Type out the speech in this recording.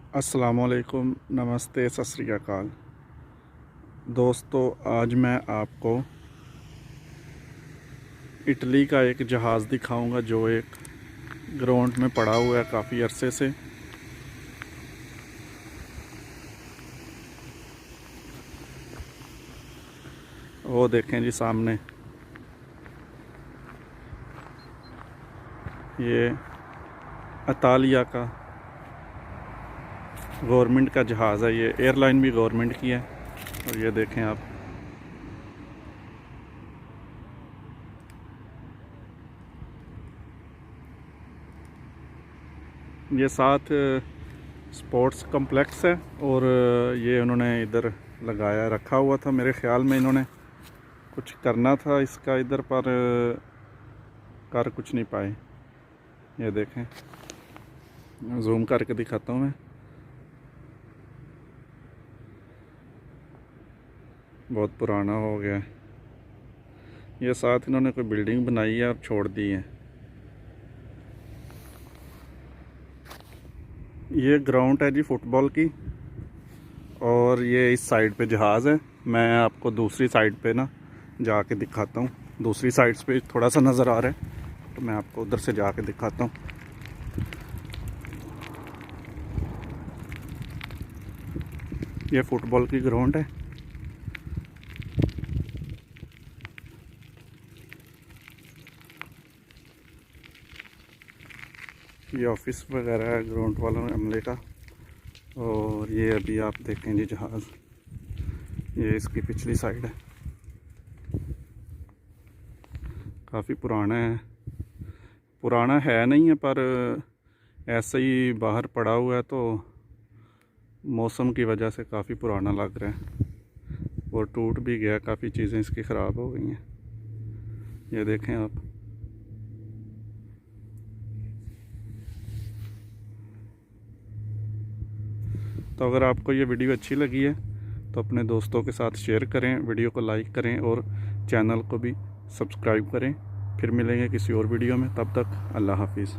अस्सलामुअलैकुम, नमस्ते, सत श्री अकाल। दोस्तों, आज मैं आपको इटली का एक जहाज़ दिखाऊंगा जो एक ग्राउंड में पड़ा हुआ है काफ़ी अरसे से। वो देखें जी सामने, ये अतालिया का गवर्नमेंट का जहाज़ है। ये एयरलाइन भी गवर्नमेंट की है। और ये देखें आप, ये साथ स्पोर्ट्स कम्प्लेक्स है और ये उन्होंने इधर लगाया रखा हुआ था। मेरे ख़्याल में इन्होंने कुछ करना था इसका इधर, पर कर कुछ नहीं पाए। ये देखें, जूम करके दिखाता हूँ मैं। बहुत पुराना हो गया है। ये साथ इन्होंने कोई बिल्डिंग बनाई है और छोड़ दी है। ये ग्राउंड है जी फुटबॉल की, और ये इस साइड पे जहाज़ है। मैं आपको दूसरी साइड पे ना जाके दिखाता हूँ। दूसरी साइड पे थोड़ा सा नज़र आ रहा है, तो मैं आपको उधर से जाके दिखाता हूँ। ये फुटबॉल की ग्राउंड है। ये ऑफिस वगैरह है ग्राउंड वालों अमले का। और ये अभी आप देखें जी जहाज़, ये इसकी पिछली साइड है। काफ़ी पुराना है। पुराना है नहीं है, पर ऐसे ही बाहर पड़ा हुआ है, तो मौसम की वजह से काफ़ी पुराना लग रहा है। और टूट भी गया, काफ़ी चीज़ें इसकी ख़राब हो गई हैं। ये देखें आप। तो अगर आपको ये वीडियो अच्छी लगी है तो अपने दोस्तों के साथ शेयर करें, वीडियो को लाइक करें और चैनल को भी सब्सक्राइब करें। फिर मिलेंगे किसी और वीडियो में, तब तक अल्लाह हाफिज़।